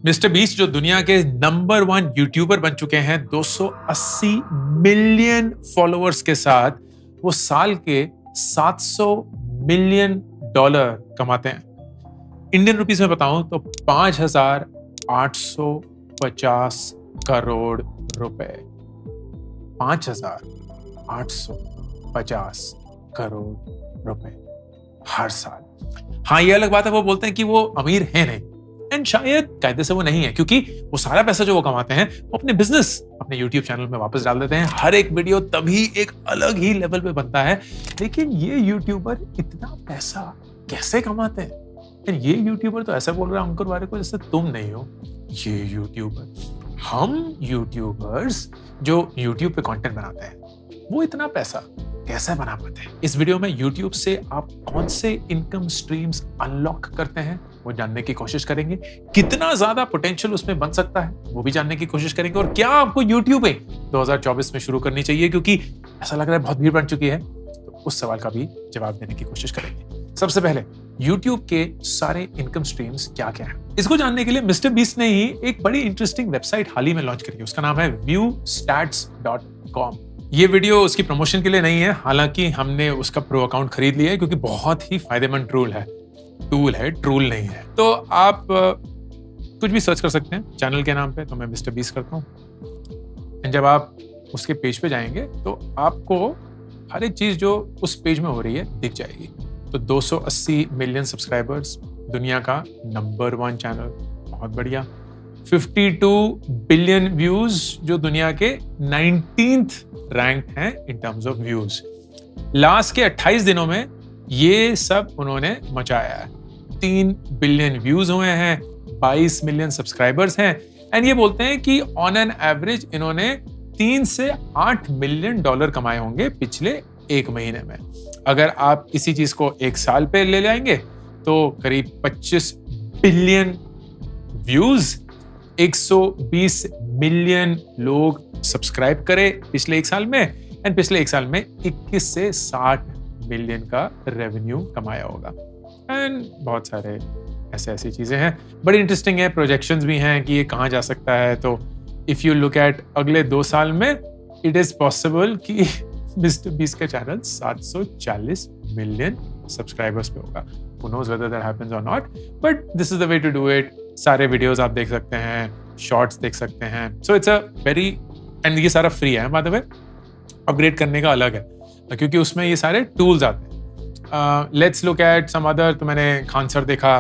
Mister beast जो दुनिया के नंबर 1 यूट्यूबर बन चुके हैं 280 मिलियन फॉलोअर्स के साथ, वो साल के 700 मिलियन डॉलर कमाते हैं। इंडियन रुपीस में बताऊं तो 5,850 करोड़ रुपए। 5,850 करोड़ रुपए हर साल। हाँ, ये अलग बात है, वो बोलते हैं कि वो अमीर है नहीं, एंड शायद कायदे से वो नहीं है, क्योंकि वो सारा पैसा जो वो कमाते हैं वो अपने बिजनेस, अपने यूट्यूब चैनल में वापस डाल देते हैं। हर एक वीडियो तभी एक अलग ही लेवल पे बनता है। लेकिन ये यूट्यूबर इतना पैसा कैसे कमाते हैं? एंड ये यूट्यूबर तो ऐसा बोल रहा है अंकुर वारे को जैसे तुम नहीं हो ये यूट्यूबर। हम यूट्यूबर्स जो यूट्यूब पे कंटेंट बनाते हैं वो इतना पैसा कैसे बना पाते हैं? इस वीडियो में यूट्यूब से आप कौन से इनकम स्ट्रीम्स अनलॉक करते हैं वो जानने की कोशिश करेंगे। कितना ज्यादा पोटेंशियल उसमें बन सकता है वो भी जानने की कोशिश करेंगे। और क्या आपको यूट्यूब 2024 में शुरू करनी चाहिए, क्योंकि ऐसा लग रहा है बहुत भीड़ बढ़ चुकी है, तो उस सवाल का भी जवाब देने की कोशिश करेंगे। सबसे पहले यूट्यूब के सारे इनकम स्ट्रीम्स क्या क्या है, इसको जानने के लिए मिस्टर बीस्ट ने ही एक बड़ी इंटरेस्टिंग वेबसाइट हाल ही में लॉन्च करी है। उसका नाम है viewstats.com। ये वीडियो उसकी प्रमोशन के लिए नहीं है, हालांकि हमने उसका प्रो अकाउंट खरीद लिया है, क्योंकि बहुत ही फायदेमंद टूल है, टूल नहीं है। तो आप कुछ भी सर्च कर सकते हैं चैनल के नाम पे, तो मैं मिस्टर बीस्ट करता हूँ। एंड जब आप उसके पेज पे जाएंगे तो आपको हर एक चीज जो उस पेज में हो रही है दिख जाएगी। तो 280 मिलियन सब्सक्राइबर्स, दुनिया का नंबर 1 चैनल, बहुत बढ़िया। 52 बिलियन व्यूज, जो दुनिया के 19th रैंक हैं in terms of views. Last के 28 दिनों में ये सब उन्होंने मचाया है। 3 बिलियन व्यूज हुए हैं, 22 मिलियन सब्सक्राइबर्स हैं। एंड ये बोलते हैं कि ऑन एन एवरेज इन्होंने 3 से 8 मिलियन डॉलर कमाए होंगे पिछले 1 महीने में। अगर आप इसी चीज को 1 साल पे ले जाएंगे तो करीब 25 बिलियन व्यूज, 120 मिलियन लोग सब्सक्राइब करे पिछले 1 साल में, एंड पिछले 1 साल में 21 से 60 मिलियन का रेवेन्यू कमाया होगा। एंड बहुत सारे ऐसी चीजें हैं, बड़ी इंटरेस्टिंग है। प्रोजेक्शंस भी हैं कि ये कहाँ जा सकता है। तो इफ यू लुक एट अगले 2 साल में, इट इज पॉसिबल कि मिस्टर बीस्ट का चैनल 740 मिलियन सब्सक्राइबर्स पे होगा। Who knows whether that happens or not, but this is the way to do it. सारे वीडियोस आप देख सकते हैं, शॉर्ट्स देख सकते हैं। So it's a very, and ये सारा फ्री है, बाय द वे। अपग्रेड करने का अलग है, क्योंकि उसमें ये सारे टूल्स आते हैं। Let's look at some other. तो मैंने खान सर देखा,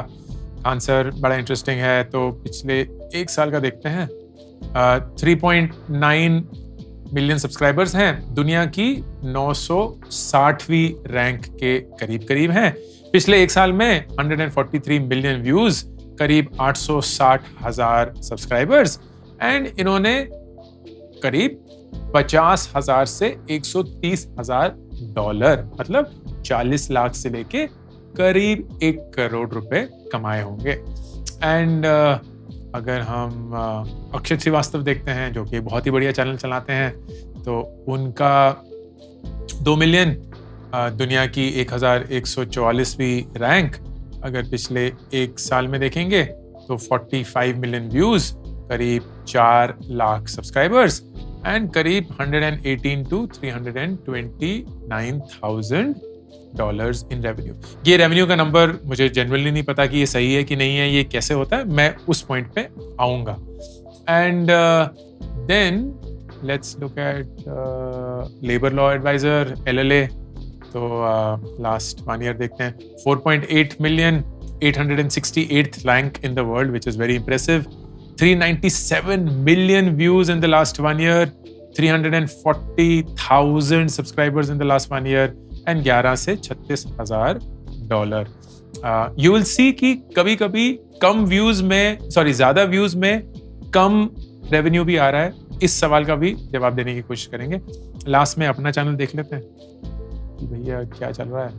खान सर बड़ा इंटरेस्टिंग है। तो पिछले 1 साल का देखते हैं। 3.9 मिलियन सब्सक्राइबर्स हैं, दुनिया की 960वीं रैंक के करीब हैं। पिछले 1 साल में 143 मिलियन व्यूज, करीब 860,000 सब्सक्राइबर्स, एंड इन्होंने करीब 50,000 से 130,000 डॉलर, मतलब 40 लाख से लेके करीब 1 करोड़ रुपए कमाए होंगे। एंड अगर हम अक्षत श्रीवास्तव देखते हैं, जो कि बहुत ही बढ़िया चैनल चलाते हैं, तो उनका 2 मिलियन, दुनिया की 1144वीं रैंक। अगर पिछले 1 साल में देखेंगे तो 45 मिलियन व्यूज, करीब 4 लाख सब्सक्राइबर्स, एंड करीब 118 to 329,000 डॉलर्स इन रेवेन्यू। ये रेवेन्यू का नंबर मुझे जनरली नहीं पता कि ये सही है कि नहीं है, ये कैसे होता है, मैं उस पॉइंट पे आऊंगा। And then let's look at labour law adviser, LLA। तो लास्ट 1 ईयर देखते हैं। 4.8 million, 868th rank in the world, which is very impressive. 397 million views in the last 1 year, 340,000 subscribers in the last 1 year, and 11 से 36,000 dollar. You will सी कि कभी-कभी कम views में, ज्यादा views में कम revenue भी आ रहा है। इस सवाल का भी जवाब देने की कोशिश करेंगे। लास्ट में अपना चैनल देख लेते हैं कि भैया क्या चल रहा है।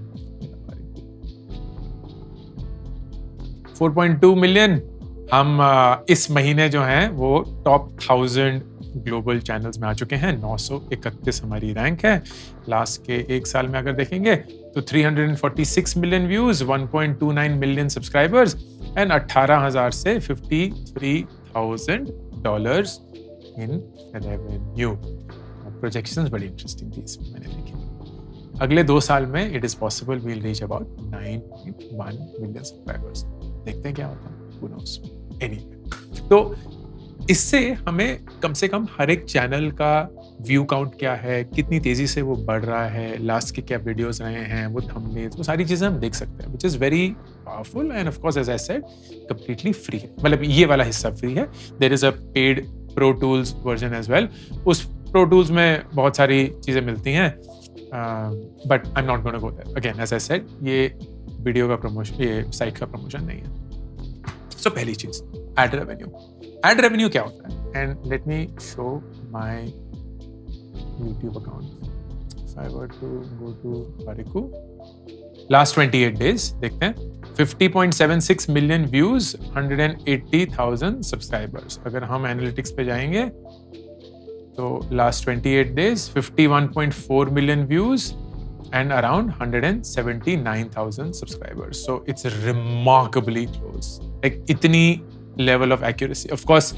4.2 मिलियन हम इस महीने जो हैं वो टॉप 1000 ग्लोबल चैनल्स में आ चुके हैं। 931 हमारी रैंक है। लास्ट के 1 साल में अगर देखेंगे तो 346 million views, 1.29 million subscribers, and 18,000 से 53 $100,000 इन रेवेन्यू। प्रोजेक्शंस बड़ी इंटरेस्टिंग थी इसमें, मैंने देखी। अगले 2 साल में it is possible we'll reach about 9.1 million subscribers. देखते हैं क्या होता है, who knows। Anyway, तो इससे हमें कम से कम हर एक चैनल का व्यू काउंट क्या है, कितनी तेजी से वो बढ़ रहा है, लास्ट के क्या वीडियोस रहे हैं, वो थंबनेल्स, वो सारी चीजें हम देख सकते हैं, which is very powerful and of course as I said completely free है। मतलब ये वाला हिस्सा फ्री है। There is a paid pro tools version as well. उस प्रो टूल्स में बहुत सारी चीजें मिलती हैं, but I am not gonna go there again. As I said, ये वीडियो का प्रमोशन, ये साइट का प्रमोशन नहीं है। सो पहली चीज, एड रेवेन्यू। एड रेवेन्यू क्या होता है? And let me show my YouTube account. If I were to go to Variku, last 28 days, देखते हैं 50.76 million views, 180,000 subscribers. अगर हम एनालिटिक्स पे जाएंगे तो last 28 days 51.4 million views and around 179,000 subscribers. So it's remarkably close. Like इतनी level of accuracy. Of course,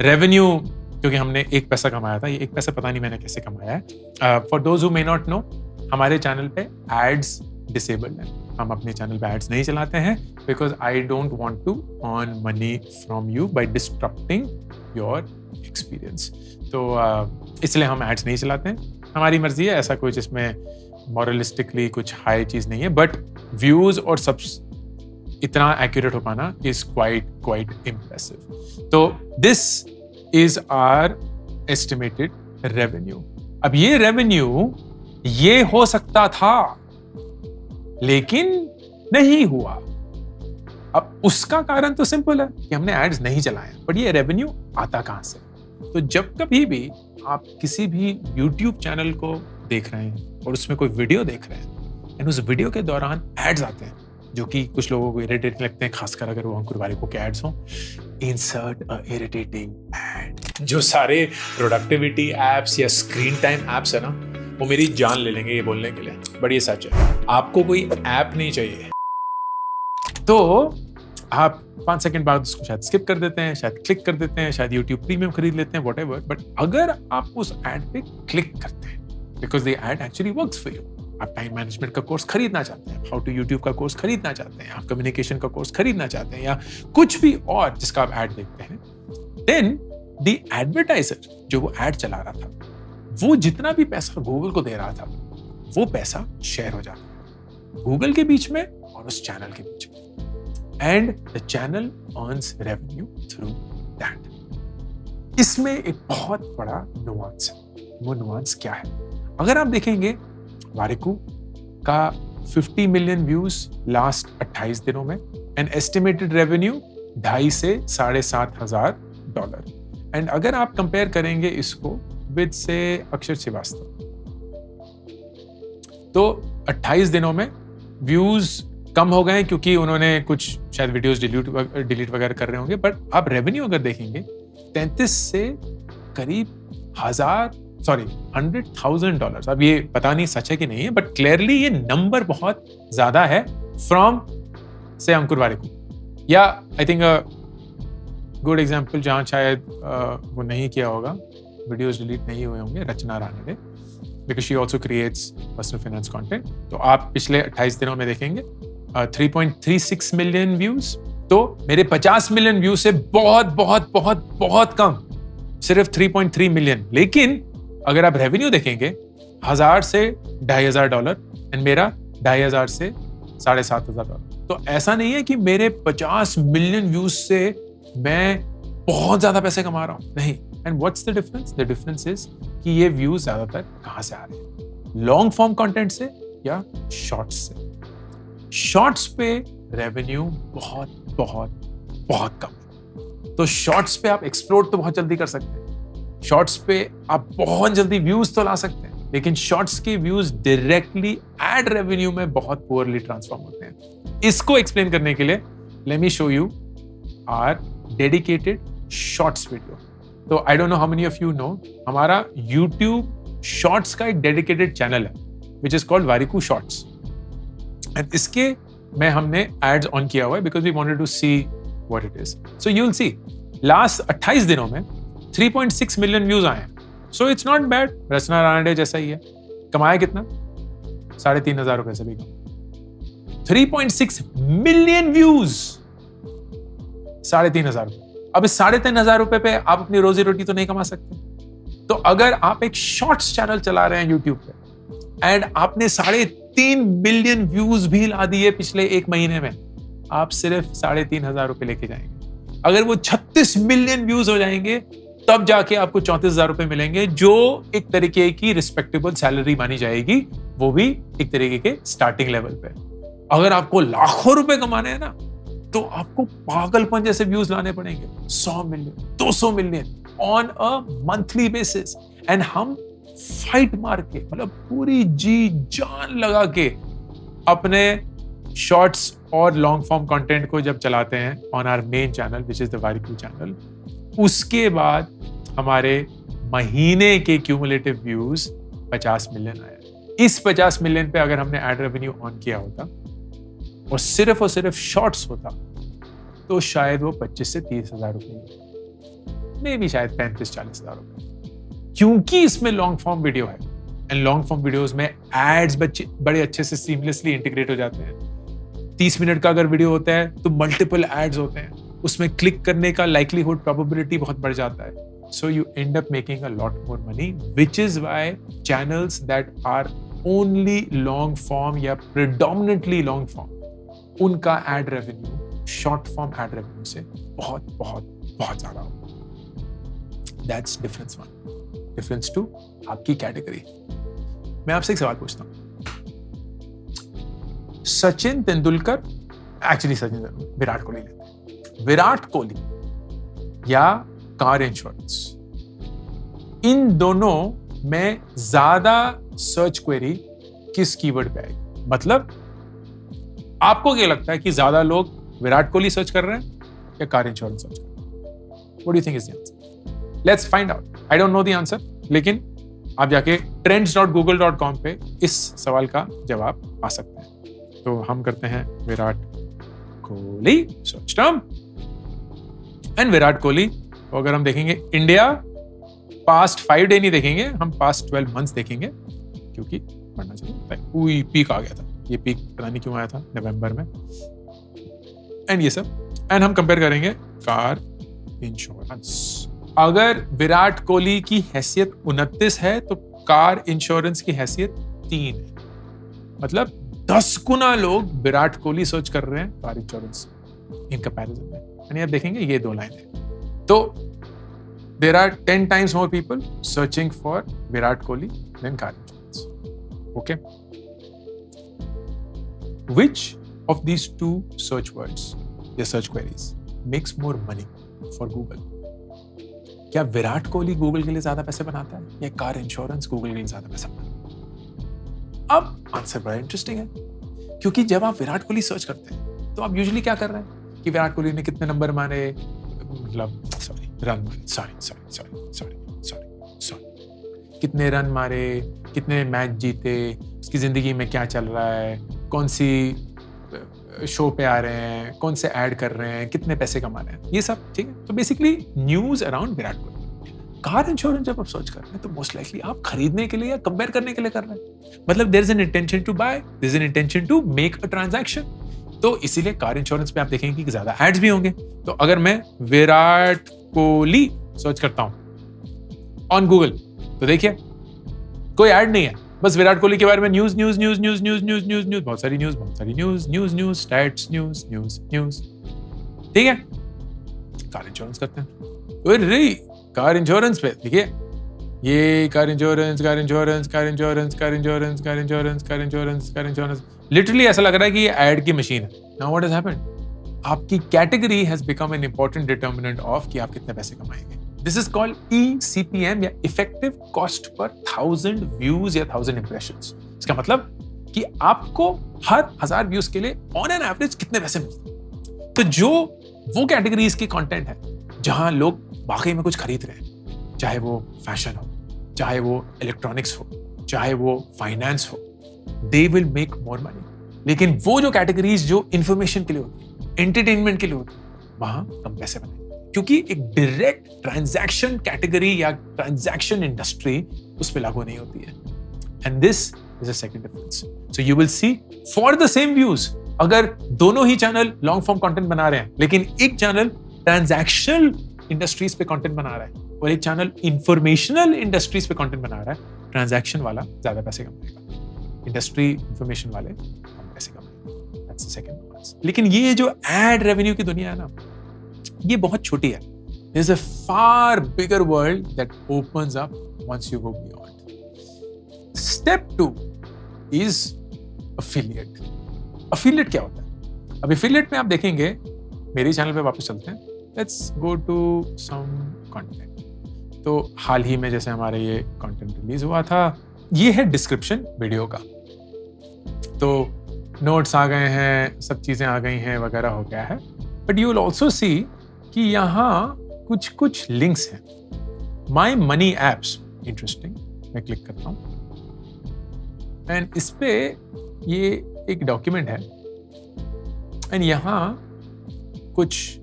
revenue, क्योंकि हमने 1 पैसा कमाया था, ये 1 पैसा पता नहीं मैंने कैसे कमाया है। For those who may not know, हमारे चैनल पे एड्स डिसेबल्ड हैं। हम अपने चैनल पे एड्स नहीं चलाते हैं because I don't want to earn money from you by disrupting your experience. तो इसलिए हम एड्स नहीं चलाते हैं। हमारी मर्जी है, ऐसा कुछ इसमें मॉरलिस्टिकली कुछ हाई चीज़ नहीं है, बट व्यूज़ और सब इतना एक्यूरेट हो पाना इज क्वाइट इम्प्रेसिव। तो this is our estimated revenue. अब ये revenue ये हो सकता था लेकिन नहीं हुआ। अब उसका कारण तो सिंपल है कि हमने एड्स नहीं चलाए, बट ये रेवेन्यू आता कहां से? तो जब कभी भी आप किसी भी YouTube चैनल को देख रहे हैं और उसमें कोई वीडियो देख रहे हैं एंड उस वीडियो के दौरान एड्स आते हैं जो कि कुछ लोगों को इरिटेटिंग लगते हैं, खासकर अगर वो अंकुर वारिकू के एड्स हों। Insert a irritating ad. जो सारे प्रोडक्टिविटी एप्स या स्क्रीन टाइम एप्स है ना, वो मेरी जान ले लेंगे ये बोलने के लिए, बट ये सच है। आपको कोई ऐप नहीं चाहिए तो आप 5 सेकंड बाद उसको शायद स्किप कर देते हैं, शायद क्लिक कर देते हैं, शायद YouTube प्रीमियम खरीद लेते हैं, व्हाटएवर। बट अगर आप उस एड पे क्लिक करते हैं because the ad actually works for you, आप टाइम मैनेजमेंट का कोर्स खरीदना चाहते हैं, हाउ टू यूट्यूब का कोर्स खरीदना चाहते हैं, आप कम्युनिकेशन का कोर्स खरीदना चाहते हैं, या कुछ भी और जिसका आप ऐड देखते हैं, देन द एडवर्टाइजर जो वो ऐड चला रहा था, वो जितना भी पैसा गूगल को दे रहा था, वो पैसा शेयर हो जाता है गूगल के बीच में और उस चैनल के बीच में, and the channel earns revenue through that. इसमें एक बहुत बड़ा नुआंस है। वो नुआंस क्या है? अगर आप देखेंगे वारिकू का 50 मिलियन व्यूज लास्ट 28 दिनों में, एंड एस्टिमेटेड रेवेन्यू $2,500 से $7,500। एंड अगर आप कंपेयर करेंगे इसको विद से अक्षर श्रीवास्तव, तो 28 दिनों में व्यूज कम हो गए क्योंकि उन्होंने कुछ शायद वीडियोस डिलीट वगैरह कर रहे होंगे, बट आप रेवेन्यू अगर देखेंगे 33 से करीब $100,000। अब ये पता नहीं सच है कि नहीं है, बट क्लियरली ये नंबर बहुत ज्यादा है फ्रॉम से अंकुर वारिकू। या आई थिंक गुड एग्जांपल जहां शायद वो नहीं किया होगा, वीडियोस डिलीट नहीं हुए होंगे, Rachana Ranade, because she also creates personal finance content. तो आप पिछले 28 दिनों में देखेंगे 3.36 मिलियन व्यूज। तो मेरे 50 मिलियन व्यूज से बहुत बहुत बहुत बहुत कम, सिर्फ 3.3 मिलियन। लेकिन अगर आप रेवेन्यू देखेंगे 1000 से $2,500 एंड मेरा 2,500 से $7,500। तो ऐसा नहीं है कि मेरे 50 मिलियन व्यूज से मैं बहुत ज्यादा पैसे कमा रहा हूं, नहीं। And what's the difference? The difference is कि ये व्यूज ज्यादातर कहां से आ रहे हैं, लॉन्ग फॉर्म कंटेंट से या शॉर्ट्स से। शॉर्ट्स पे रेवेन्यू बहुत बहुत बहुत कम है। तो शॉर्ट्स पे आप एक्सप्लोर तो बहुत जल्दी कर सकते हैं, शॉर्ट्स पे आप बहुत जल्दी व्यूज तो ला सकते हैं, लेकिन शॉर्ट्स के व्यूज डायरेक्टली एड रेवेन्यू में बहुत पुअरली ट्रांसफॉर्म होते हैं। इसको एक्सप्लेन करने के लिए let me show you our dedicated shorts video. तो I don't know how many of you know, हमारा YouTube शॉर्ट्स का एक डेडिकेटेड चैनल है which is called Warikoo shorts, and इसके में हमने एड्स ऑन किया हुआ है because we wanted to see what it is. So you will see last 28 दिनों में 3.6 मिलियन व्यूज आए हैं। So it's not bad. Rachana Ranade जैसा ही है। कमाया कितना? 3,500 रुपए से भी कम। 3.6 मिलियन व्यूज, 3,500 रुपए। अब इस 3,500 रुपए पे आप अपनी रोजी रोटी तो नहीं कमा सकते। तो अगर आप एक शॉर्ट्स चैनल चला रहे हैं यूट्यूब पे एंड आपने 3.5 मिलियन व्यूज भी ला दिए पिछले एक महीने में, आप सिर्फ 3,500 रुपए लेके जाएंगे। अगर वो 36 मिलियन व्यूज हो जाएंगे तब जाके आपको 34,000 रुपए मिलेंगे, जो एक तरीके की रिस्पेक्टेबल सैलरी मानी जाएगी, वो भी एक तरीके के स्टार्टिंग लेवल पे। अगर आपको लाखों रुपए कमाने हैं ना, तो आपको पागलपन जैसे व्यूज लाने पड़ेंगे, 100 million 200 million on a monthly basis. And हम फाइट मार के, मतलब पूरी जी जान लगा के अपने शॉर्ट्स और लॉन्ग फॉर्म कंटेंट को जब चलाते हैं on our main channel which is the Warikoo channel, उसके बाद हमारे महीने के क्यूमुलेटिव व्यूज 50 मिलियन आए। इस 50 मिलियन पे अगर हमने एड रेवेन्यू ऑन किया होता और सिर्फ शॉर्ट्स होता, तो शायद वो 25 से 30,000 रुपए, मे भी शायद 35-40,000 रुपए। क्योंकि इसमें लॉन्ग फॉर्म वीडियो है एंड लॉन्ग फॉर्म वीडियोस में एड्स बड़े अच्छे से सीमलेसली इंटीग्रेट हो जाते हैं। 30 मिनट का अगर वीडियो होता है तो मल्टीपल एड्स होते हैं, उसमें क्लिक करने का लाइक्लीहुड प्रोबेबिलिटी बहुत बढ़ जाता है। So you end up making a lot more money, which is why channels that are only long form या प्रिडोमिनेंटली लॉन्ग फॉर्म, उनका ad revenue short form ad revenue से बहुत बहुत बहुत ज्यादा होगा। That's difference one. Difference two, आपकी category. मैं आपसे एक सवाल पूछता हूं। सचिन तेंदुलकर, विराट कोहली लेते हैं। विराट कोहली या कार इंश्योरेंस, इन दोनों में ज्यादा सर्च क्वेरी किस कीवर्ड पे आएगी? मतलब आपको क्या लगता है कि ज्यादा लोग विराट कोहली सर्च कर रहे हैं या कार इंश्योरेंस सर्च कर रहे हैं? What do you think is the answer? Let's find out. I don't know the answer, लेकिन आप जाके trends.google.com पे इस सवाल का जवाब पा सकते हैं। तो हम करते हैं Virat Kohli search term and Virat Kohli को अगर हम देखेंगे इंडिया, पास्ट 5 डे नहीं देखेंगे, हम पास्ट 12 मंथ्स देखेंगे, क्योंकि बढ़ना चाहिए। पीक आ गया था, ये पीक पता नहीं क्यों आया था नवंबर में, एंड ये सब, एंड हम कंपेयर करेंगे कार इंश्योरेंस। अगर विराट कोहली की हैसियत 29 है तो कार इंश्योरेंस की हैसियत 3 है। मतलब 10 गुना लोग विराट कोहली सर्च कर रहे हैं कार इंश्योरेंस इन कंपैरिजन में। यानी आप देखेंगे ये 2 लाइन है, तो there are 10 times more people searching for Virat Kohli than car insurance. Okay, which of these 2 search words या search queries makes more money for Google? क्या विराट कोहली गूगल के लिए ज्यादा पैसे बनाता है या कार इंश्योरेंस गूगल के लिए ज्यादा पैसे बनाता है? अब आंसर बड़ा इंटरेस्टिंग है, क्योंकि जब आप विराट कोहली सर्च करते हैं तो आप यूजुअली क्या कर रहे हैं कि विराट कोहली ने कितने नंबर मारे, मतलब रन मारे, सॉरी, कितने रन मारे, कितने मैच जीते, उसकी जिंदगी में क्या चल रहा है, कौन सी शो पे आ रहे हैं, कौन से ऐड कर रहे हैं, कितने पैसे कमा रहे हैं, ये सब। ठीक है, तो basically news around Virat Kohli. Car insurance जब आप सर्च कर रहे हैं तो मोस्ट लाइकली आप खरीदने के लिए या कंपेयर करने के लिए कर रहे हैं। मतलब there is an intention to buy, there is an intention to make a transaction. तो इसीलिए कार इंश्योरेंस पे आप देखेंगे कि ज्यादा एड्स भी होंगे। तो अगर मैं विराट कोहली सर्च करता हूं ऑन गूगल, तो देखिए कोई ऐड नहीं है, बस विराट कोहली के बारे में न्यूज, बहुत सारी न्यूज, स्टैट्स, न्यूज। ठीक है, कार इंश्योरेंस करते हैं। कार इंश्योरेंस पे देखिए, ये कार इंश्योरेंस, लिटरली ऐसा लग रहा है कि ये एड की मशीन है। Now what has happened? आपकी category has become an important determinant of कि आप कितने पैसे कमाएंगे। दिस इज कॉल्ड ECPM या इफेक्टिव कॉस्ट पर 1000 व्यूज या 1000 इंप्रेशंस। इसका मतलब कि आपको हर 1000 व्यूज के लिए ऑन एन एवरेज कितने पैसे मिलते हैं। तो जो वो कैटेगरीज की कंटेंट है जहां लोग वाकई में कुछ खरीद रहे हैं, चाहे वो फैशन हो, चाहे वो इलेक्ट्रॉनिक्स हो, चाहे वो फाइनेंस हो, they will make more money. लेकिन वो जो कैटेगरीज जो इंफॉर्मेशन के लिए होती है, एंटरटेनमेंट के लिए होती है, वहां कम पैसे बनाए। क्योंकि एक डायरेक्ट ट्रांजैक्शन कैटेगरी या ट्रांजैक्शन इंडस्ट्री उस पर लागू नहीं होती है. And this is a second difference. So you will C for the same views, अगर दोनों ही चैनल लॉन्ग फॉर्म कंटेंट बना रहे हैं, लेकिन एक चैनल ट्रांजैक्शनल इंडस्ट्रीज पे कंटेंट बना रहा है और एक चैनल इंफॉर्मेशनल इंडस्ट्रीज पे कंटेंट बना रहा है, ट्रांजैक्शन वाला ज्यादा पैसे कमाएगा, इंडस्ट्री इंफॉर्मेशन वाले कम पैसे कमाएंगे. That's the second difference. लेकिन ये जो एड रेवेन्यू की दुनिया है ना, ये बहुत छोटी है. There is a far bigger world that opens up once you go beyond. Step 2 is affiliate. Affiliate क्या होता है? अब अफिलिएट में आप देखेंगे, मेरे चैनल पे वापस चलते हैं. Let's go to some content. तो हाल ही में जैसे हमारे ये कंटेंट रिलीज हुआ था, ये है डिस्क्रिप्शन वीडियो का. तो नोट्स आ गए हैं, सब चीजें आ गई हैं, वगैरह हो गया है. But you will also see कि यहाँ कुछ लिंक्स हैं. My money apps, interesting. मैं क्लिक करता हूँ एंड इस पे ये एक डॉक्यूमेंट है एंड यहाँ कुछ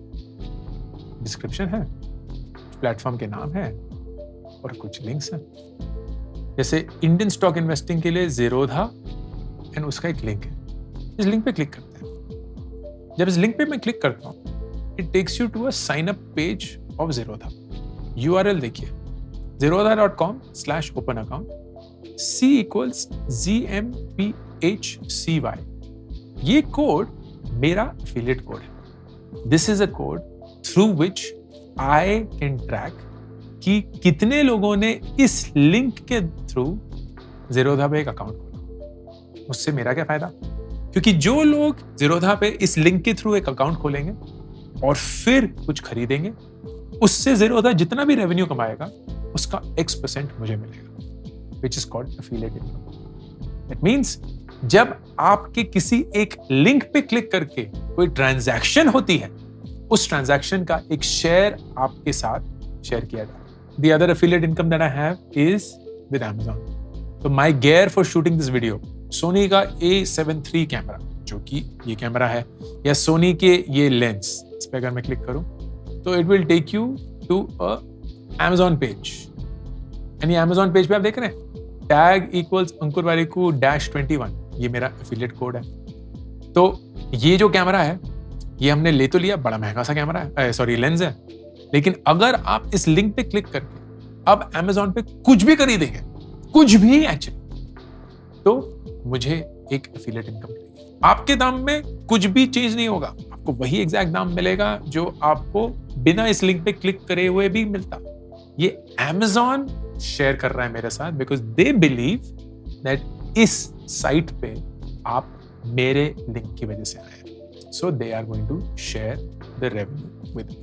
डिस्क्रिप्शन है, प्लेटफॉर्म के नाम है और कुछ लिंक्स हैं. जैसे इंडियन स्टॉक इन्वेस्टिंग के लिए ज़ीरोधा एंड उसका एक लिंक है. इस लिंक पे क्लिक करते हैं. जब इस लिंक पे मैं क्लिक करता हूँ, it takes you to a sign up page of Zerodha. URL देखिए, zerodha.com/open account, C = GMPHCY. ये कोड मेरा एफिलिएट कोड है. This is a code through which I can track कि कितने लोगों ने इस लिंक के थ्रू ज़ीरोधा पे एक अकाउंट खोला. उससे मेरा क्या फायदा? क्योंकि जो लोग ज़ीरोधा पे इस लिंक के थ्रू एक अकाउंट खोलेंगे और फिर कुछ खरीदेंगे, उससे ज़ीरोधा जितना भी रेवेन्यू कमाएगा उसका X% मुझे मिलेगा, विच is called affiliate income. That means जब आपके किसी एक लिंक पे क्लिक करके कोई ट्रांजैक्शन होती है, उस ट्रांजैक्शन का एक शेयर आपके साथ शेयर किया जाता है. The other affiliate income that I have is with Amazon. तो my gear for shooting this video, Sony का A7 III कैमरा, जो कि ये कैमरा है, या Sony के ये लेंस, इस पे अगर मैं क्लिक करूं तो it will take you to a Amazon page. and ये Amazon page पे आप देख रहे हैं tag equals अंकुर वारिकू -21, ये मेरा एफिलिएट कोड है. तो ये जो कैमरा है, ये हमने ले तो लिया, बड़ा महंगा सा कैमरा है, सॉरी लेंस है, लेकिन अगर आप इस लिंक पे क्लिक करके अब Amazon पे कुछ भी खरीदेंगे, कुछ भी एक्चुअली, तो मुझे एक एफिलिएट इनकम मिलेगी. आपके दाम में कुछ भी चेंज नहीं होगा, आपको वही एग्जैक्ट दाम मिलेगा जो आपको बिना इस लिंक पे क्लिक करे हुए भी मिलता. ये Amazon शेयर कर रहा है मेरे साथ बिकॉज दे बिलीव दैट इस साइट पे आप मेरे लिंक की वजह से आए हैं. So they are going to share the revenue with me.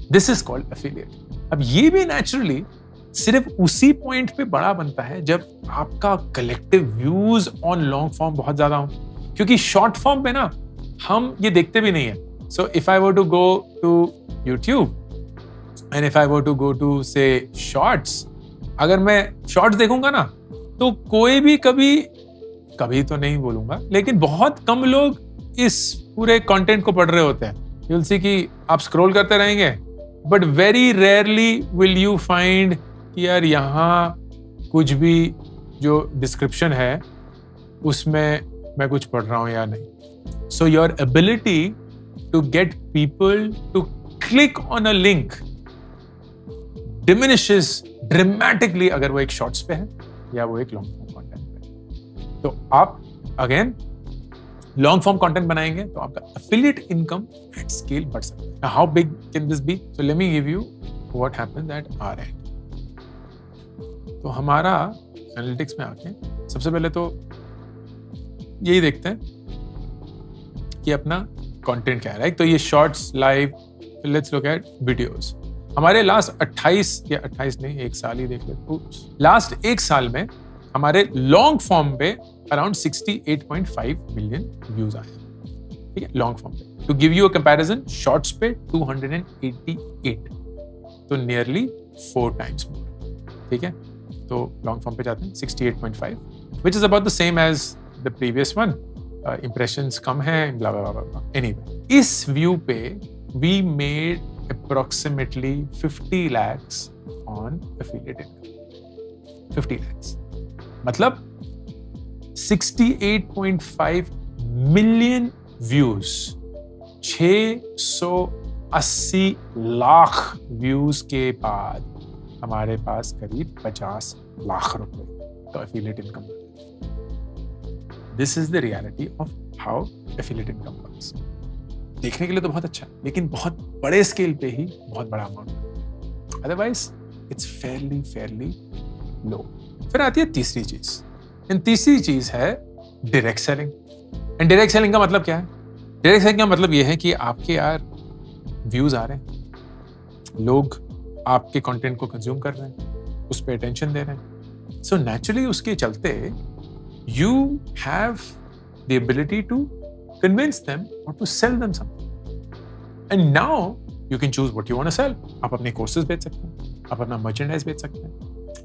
This is called affiliate. अब ये भी naturally सिर्फ उसी पॉइंट पे बड़ा बनता है जब आपका collective views on long form बहुत ज्यादा हो, क्योंकि शॉर्ट फॉर्म पे ना हम ये देखते भी नहीं है. So if I were to go to YouTube and if I were to go to say shorts, अगर मैं शॉर्ट्स देखूंगा ना तो कोई भी कभी तो नहीं बोलूंगा, लेकिन बहुत कम लोग इस पूरे कंटेंट को पढ़ रहे होते हैं. यू विल सी कि आप स्क्रॉल करते रहेंगे, but very rarely will you find कि यार यहाँ कुछ भी जो डिस्क्रिप्शन है उसमें मैं कुछ पढ़ रहा हूँ या नहीं. So your ability to get people to click on a link diminishes dramatically अगर वो एक शॉर्ट्स पे है या वो एक लॉन्ग फॉर्म कंटेंट पे. तो आप अगेन लॉन्ग फॉर्म कंटेंट बनाएंगे तो आपका एफिलिएट इनकम एट स्केल बढ़ सकता है. How big can this be? So let me give you what happens at our end. तो हमारा एनालिटिक्स में आके सबसे पहले तो यही देखते हैं कि अपना कंटेंट क्या है, राइट? तो ये shorts, live, let's look eight videos. हमारे लास्ट 28 नहीं, एक साल ही देख लेते. लास्ट एक साल में हमारे लॉन्ग फॉर्म पे अराउंड 68.5 मिलियन व्यूज आए. ठीक है, लॉन्ग फॉर्म पे. To give you a comparison, shorts पे 288, तो नियरली 4 times मोर. ठीक है, तो लॉन्ग फॉर्म पे जाते हैं 68.5, which is about the same as the previous one. Impressions कम है, ब्ला ब्ला ब्ला. एनीवे, इस व्यू पे we made approximately 50 lakhs on affiliate income. 50 lakhs. मतलब 68.5 million views, 680 लाख व्यूज के बाद हमारे पास करीब 50 लाख रुपए का affiliate income. This is the reality of how affiliate income works. देखने के लिए तो बहुत अच्छा, लेकिन बहुत बड़े स्केल पे ही बहुत बड़ा अमाउंट, अदरवाइज इट्स फेयरली लो। फिर आती है तीसरी चीज, एंड तीसरी चीज है direct selling. And direct selling का मतलब क्या है? डायरेक्ट सेलिंग का मतलब यह है कि आपके यार व्यूज आ रहे हैं, लोग आपके कंटेंट को कंज्यूम कर रहे हैं, उस पर अटेंशन दे रहे हैं, सो नेचुरली उसके चलते you have the ability to convince them और to sell them something, and now you can choose what you want to sell. आप अपने कोर्सेज बेच सकते हैं, आप अपना मर्चेंडाइज बेच सकते हैं,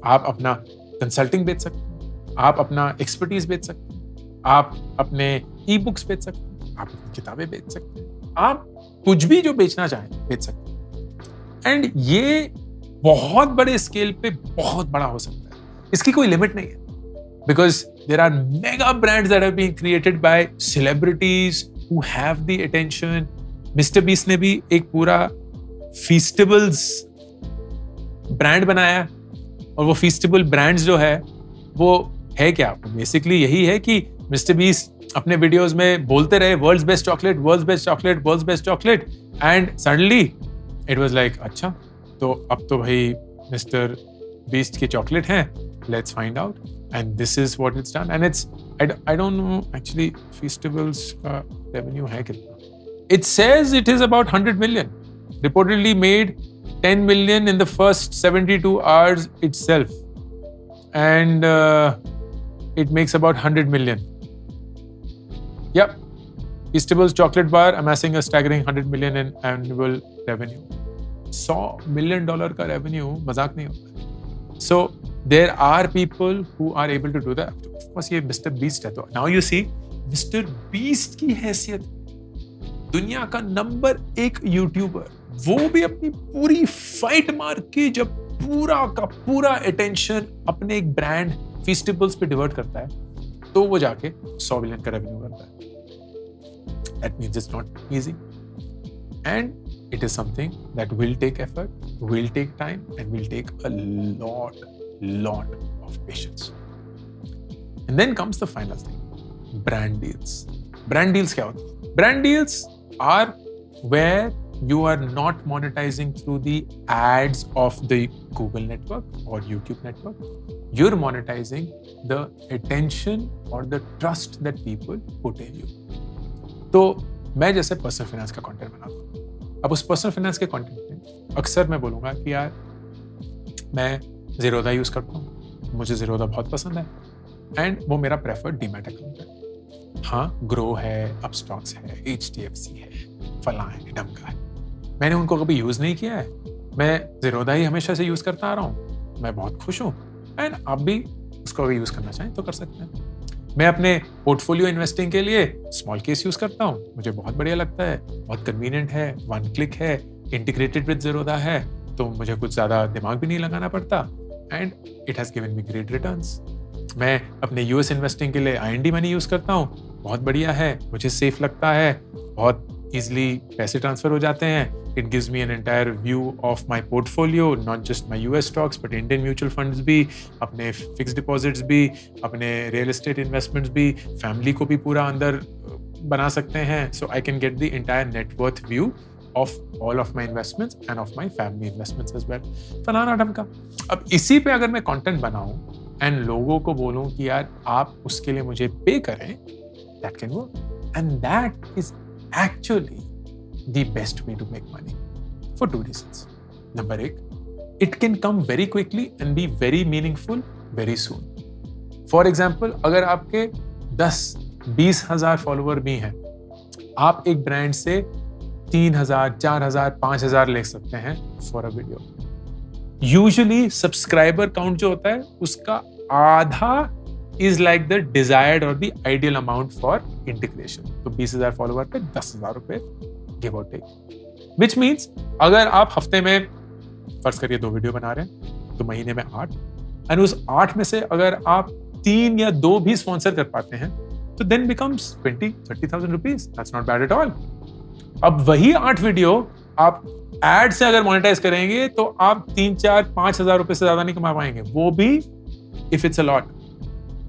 आप अपना कंसल्टिंग बेच सकते हैं, आप अपना एक्सपर्टीज बेच सकते हैं, आप अपने ई बुक्स बेच सकते हैं, आप अपनी किताबें बेच सकते हैं, आप कुछ भी जो बेचना चाहें बेच सकते हैं। एंड ये बहुत बड़े स्केल पे बहुत बड़ा हो सकता है, इसकी कोई लिमिट नहीं है, because there are mega brands that have been created by celebrities who have the attention. Mr Beast ने भी एक पूरा फीस्टेबल्स ब्रांड बनाया, और वो फीस्टेबल ब्रांड्स जो है वो है क्या? बेसिकली यही है कि मिस्टर बीस्ट अपने वीडियोस में बोलते रहे world's best chocolate, world's best chocolate, world's best chocolate, and suddenly it was like अच्छा, तो अब तो भाई मिस्टर बीस्ट की चॉकलेट हैं, let's find out, and this is what it's done. And it's I don't know actually Feastables का revenue है कितना। It says it is about 100 million, reportedly made 10 million in the first 72 hours itself, and it makes about 100 million. Yep, Feastables chocolate bar amassing a staggering 100 million in annual revenue. $100 million का revenue मजाक नहीं होता। So there are people who are able to do that. Of course ये Mr. Beast है, तो now you see Mr. Beast की हैसियत, दुनिया का नंबर 1 यूट्यूबर, वो भी अपनी पूरी फाइट मार के जब पूरा का पूरा अटेंशन अपने एक ब्रांड फीस्टेबल्स पे डिवर्ट करता है, तो वो जाके 100 बिलियन का रेवेन्यू करता है। That means it's not easy, and it is something that will take effort, will take time, and will take a lot of patience. And then comes the final thing, brand deals. Brand deals क्या होती है? Brand deals are where you are not monetizing through the ads of the Google network or YouTube network. You're monetizing the attention or the trust that people put in you. तो मैं जैसे personal finance का content बनाता हूँ, अब उस personal finance के content में अक्सर मैं बोलूँगा कि यार मैं ज़ीरोधा यूज़ करता हूँ, मुझे ज़ीरोधा बहुत पसंद है, एंड वो मेरा प्रेफर्ड डीमैट अकाउंट है। हाँ, ग्रो है, अपस्टॉक्स है, HDFC है, फला है, ढमका है, मैंने उनको कभी यूज़ नहीं किया है, मैं ज़ीरोधा ही हमेशा से यूज़ करता आ रहा हूँ, मैं बहुत खुश हूँ, एंड आप भी उसको अगर यूज़ करना चाहें तो कर सकते हैं। मैं अपने पोर्टफोलियो इन्वेस्टिंग के लिए स्मॉल केस यूज़ करता हूँ, मुझे बहुत बढ़िया लगता है, बहुत कन्वीनियंट है, 1 क्लिक है, इंटीग्रेटेड विद ज़ीरोधा है, तो मुझे कुछ ज़्यादा दिमाग भी नहीं लगाना पड़ता, and it has given me great returns. मैं अपने यूएस इन्वेस्टिंग के लिए IND मनी यूज़ करता हूँ, बहुत बढ़िया है, मुझे सेफ लगता है, बहुत ईजिली पैसे ट्रांसफर हो जाते हैं। It gives me an entire view of my portfolio, not just my US stocks, but Indian mutual funds भी, अपने fixed deposits भी, अपने real estate investments भी, family को भी पूरा अंदर बना सकते हैं। So I can get the entire net worth view of all of my investments and of my family investments as well. फलाना ढमका। अब इसी पे अगर मैं content बनाऊं and लोगों को बोलूं कि यार आप उसके लिए मुझे पे करें, that can work. And that is actually the best way to make money for 2 reasons. Number 1, it can come very quickly and be very meaningful very soon. For example, अगर आपके 10-20 हजार फॉलोवर भी हैं, आप एक ब्रांड से 3,000, 4,000, 5,000 ले सकते हैं for a video. Usually subscriber count जो होता है उसका आधा is like the desired or the ideal amount for integration. तो 20,000 फॉलोवर पे 10,000 रुपए give or take. Which means अगर आप हफ्ते में फर्ज करिए 2 वीडियो बना रहे हैं तो महीने में 8, एंड उस 8 में से अगर आप 3 या 2 भी स्पॉन्सर कर पाते हैं तो then becomes 20-30,000 rupees. That's not bad at all. अब वही 8 वीडियो आप एड से अगर मोनेटाइज करेंगे तो आप 3-4-5 हज़ार रुपए से ज्यादा नहीं कमा पाएंगे, वो भी if it's a lot.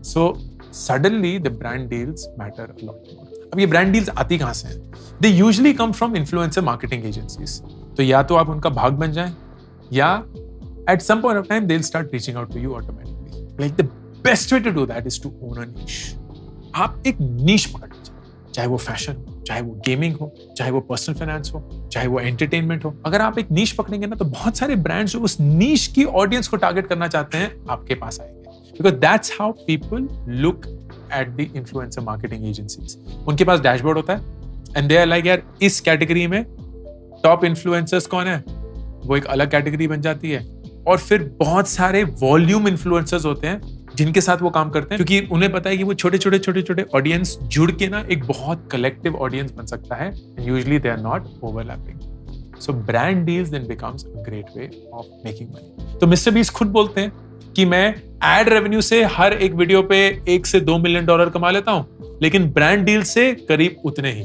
So suddenly the brand deals matter a lot. अब ये ब्रांड डील्स आती कहां से हैं? They usually come from influencer marketing agencies. तो या तो आप उनका भाग बन जाएं या at some point of time they'll start reaching out to you automatically. Like the best way to do that is to own a niche. आप एक niche पकड़ लीजिए, चाहे वो फैशन हो, चाहे वो गेमिंग हो, चाहे वो पर्सनल फाइनेंस हो, चाहे वो एंटरटेनमेंट हो. अगर आप एक niche पकड़ेंगे ना तो बहुत सारे ब्रांड्स जो उस niche की ऑडियंस को टारगेट करना चाहते हैं आपके पास आएंगे. Because that's how people look at the influencer marketing agencies. उनके पास डैशबोर्ड होता है and they are like यार इस कैटेगरी में टॉप इन्फ्लुएंसर्स कौन है, वो एक अलग कैटेगरी बन जाती है. और फिर बहुत सारे वॉल्यूम इन्फ्लुएंसर्स होते हैं जिनके साथ वो काम करते हैं, क्योंकि उन्हें पता है कि वो छोटे छोटे ऑडियंस जुड़ के ना एक बहुत कलेक्टिव ऑडियंस बन सकता है. Usually they are not overlapping. So brand deals then becomes a great way of making money. तो मिस्टर बीस्ट खुद बोलते हैं कि मैं एड रेवेन्यू से हर एक वीडियो पे $1 से $2 मिलियन कमा लेता हूं, लेकिन ब्रांड डील से करीब उतने ही.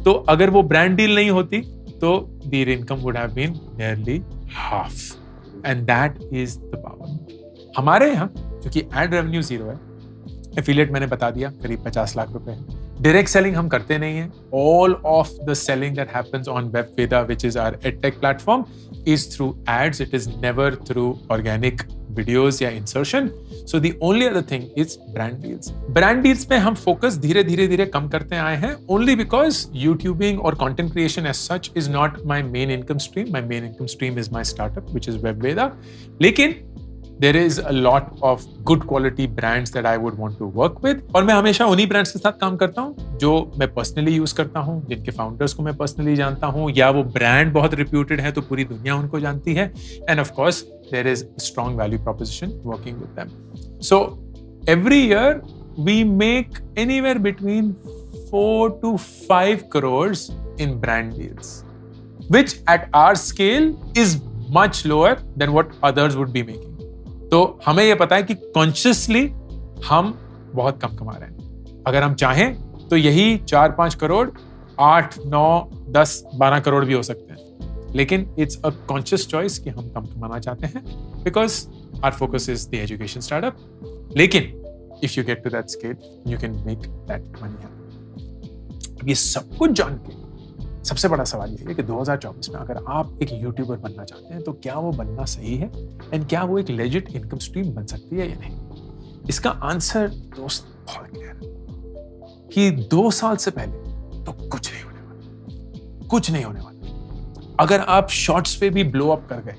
तो अगर वो ब्रांड डील नहीं होती तो their income would have been nearly half. And that is the power. हमारे यहाँ क्योंकि एड रेवेन्यू 0 है, एफिलिएट मैंने बता दिया करीब 50 लाख रुपए है. डायरेक्ट सेलिंग हम करते नहीं है. All of the selling that happens on WebVeda, which is our edtech platform, is through ads. It is never through organic videos या insertion. So the only other thing is brand deals. Brand deals पे हम focus धीरे कम करते आए हैं, only because YouTubing और content creation as such is not my main income stream. My main income stream is my startup which is वेबवेदा. लेकिन there is a lot of good quality brands that I would want to work with. और मैं हमेशा उन्हीं brands के साथ काम करता हूँ जो मैं पर्सनली यूज करता हूँ, जिनके फाउंडर्स को मैं पर्सनली जानता हूँ, या वो ब्रांड बहुत रिप्यूटेड है तो पूरी दुनिया उनको जानती है. And of course there is a strong value proposition working with them. So every year we make anywhere between 4 to 5 crores in brand deals, which at our scale is much lower than what others would be making. तो हमें ये पता है कि consciously हम बहुत कम कमा रहे हैं. अगर हम चाहें तो यही 4-5 करोड़ 8, 9, 10, 12 करोड़ भी हो सकते हैं, लेकिन इट्स अ कॉन्शियस चॉइस कि हम कम कमाना चाहते हैं because our focus is the education startup. लेकिन if you get to that scale you can make that money happen. ये सब कुछ जान के सबसे बड़ा सवाल ये है कि 2024 में अगर आप एक यूट्यूबर बनना चाहते हैं तो क्या वो बनना सही है, एंड क्या वो एक लेजिट इनकम स्ट्रीम बन सकती है या नहीं. इसका आंसर दोस्त बहुत क्लियर है कि 2 साल से पहले तो कुछ नहीं होने वाला. अगर आप शॉर्ट्स पे भी ब्लो अप कर गए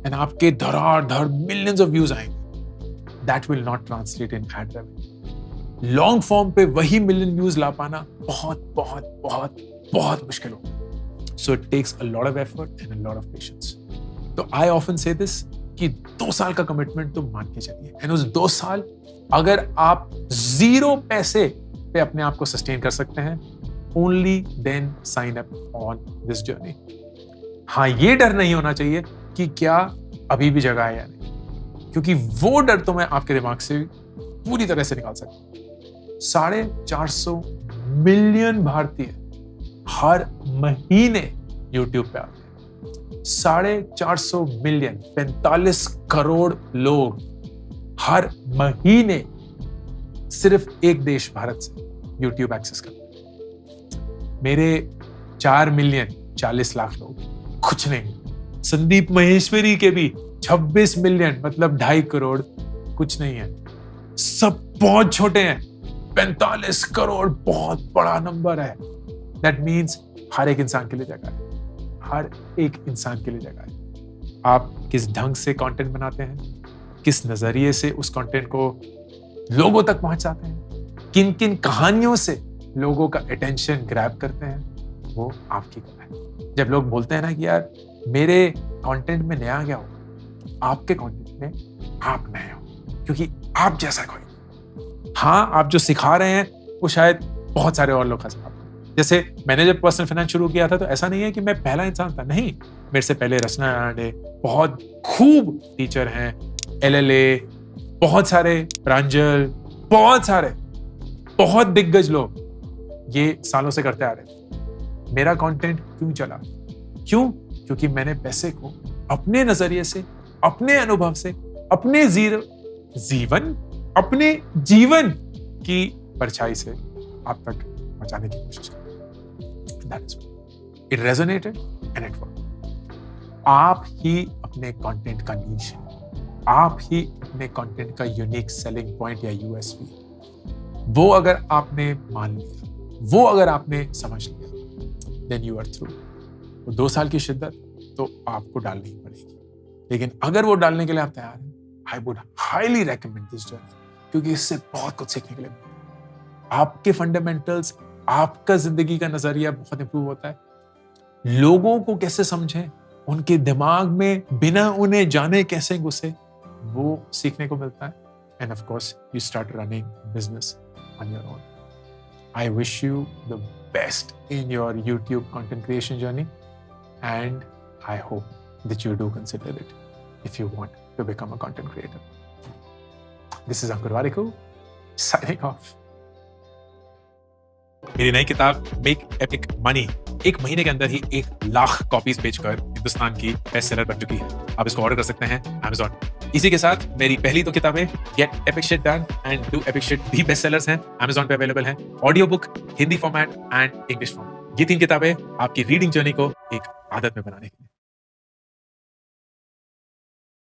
एंड आपके धड़ाधड़ मिलियंस ऑफ व्यूज आएंगे, that will not translate in ad revenue. Long form पे वही मिलियन व्यूज ला पाना बहुत मुश्किल होगा. So it takes a lot of effort and a lot of patience. तो आई ऑफन से दिस कि 2 साल का कमिटमेंट तो मान के चलिए, एंड उस 2 साल अगर आप 0 पैसे पे अपने आप को सस्टेन कर सकते हैं, only then sign up on this journey. हाँ, ये डर नहीं होना चाहिए कि क्या अभी भी जगह है या नहीं, क्योंकि वो डर तो मैं आपके दिमाग से पूरी तरह से निकाल सकता हूं. 450 मिलियन भारतीय हर महीने YouTube पे आते हैं. 450 मिलियन 45 करोड़ लोग हर महीने सिर्फ एक देश भारत से YouTube एक्सेस करते हैं. मेरे 4 मिलियन 40 लाख लोग कुछ नहीं. संदीप महेश्वरी के भी 26 मिलियन मतलब 2.5 करोड़ कुछ नहीं है. सब बहुत छोटे हैं. 45 करोड़ बहुत बड़ा नंबर है. दैट मीन्स हर एक इंसान के लिए जगह है. हर एक इंसान के लिए जगह है. आप किस ढंग से कंटेंट बनाते हैं, किस नजरिए से उस कंटेंट को लोगों तक पहुंचाते हैं, किन किन कहानियों से लोगों का अटेंशन ग्रैब करते हैं, वो आपकी कला है. जब लोग बोलते हैं ना कि यार मेरे कंटेंट में नया क्या हो, आपके कंटेंट में आप नए हो, क्योंकि आप जैसा कोई. हाँ, आप जो सिखा रहे हैं वो शायद बहुत सारे और लोग सिखाते हैं, जैसे मैंने जब पर्सनल फाइनेंस शुरू किया था तो ऐसा नहीं है कि मैं पहला इंसान था, नहीं। मेरे से पहले रचना रानडे, बहुत खूब टीचर हैं, LLA, बहुत सारे प्रांजल, बहुत सारे, बहुत दिग्गज लोग ये सालों से करते आ रहे थे। मेरा कंटेंट क्यों चला? क्यों? क्योंकि मैंने पैसे को अपने नजरिए से, अपने अनुभव से, अपने अपने जीवन की परछाई से आप तक पहुंचाने की कोशिश की। That is why it resonated and it worked. आप ही अपने कंटेंट का नीश है, आप ही अपने कंटेंट का यूनिक सेलिंग पॉइंट या USP, वो अगर आपने मान लिया, वो अगर आपने समझ लिया, then you are through. वो 2 साल की शिद्दत तो आपको डालनी ही पड़ेगी, लेकिन अगर वो डालने के लिए आप तैयार हैं, I would highly recommend this journey, क्योंकि इससे बहुत कुछ सीखने के लिए मिलता है। आपके फंडामेंटल्स, आपका जिंदगी का नजरिया बहुत इंप्रूव होता है। लोगों को कैसे समझें, उनके दिमाग में बिना उन्हें जाने कैसे घुसे, वो सीखने को मिलता है। And of course, you start running business on your own. I wish you the best in your YouTube content creation journey, and I hope that you do consider it if you want to become a content creator. This is Ankur Warikoo, signing off. मेरी नई किताब make epic money 1 महीने के अंदर ही 1 lakh copies बेचकर हिंदुस्तान की best seller बन चुकी है। आप इसको ऑर्डर कर सकते हैं Amazon। इसी के साथ मेरी पहली 2 किताबें gate epic shit done and do epic shit भी बेस्ट सेलर्स हैं, Amazon पे अवेलेबल हैं। Audio book, Hindi format and English format, ये 3 किताबें आपकी रीडिंग जर्नी को एक आदत में बनाने की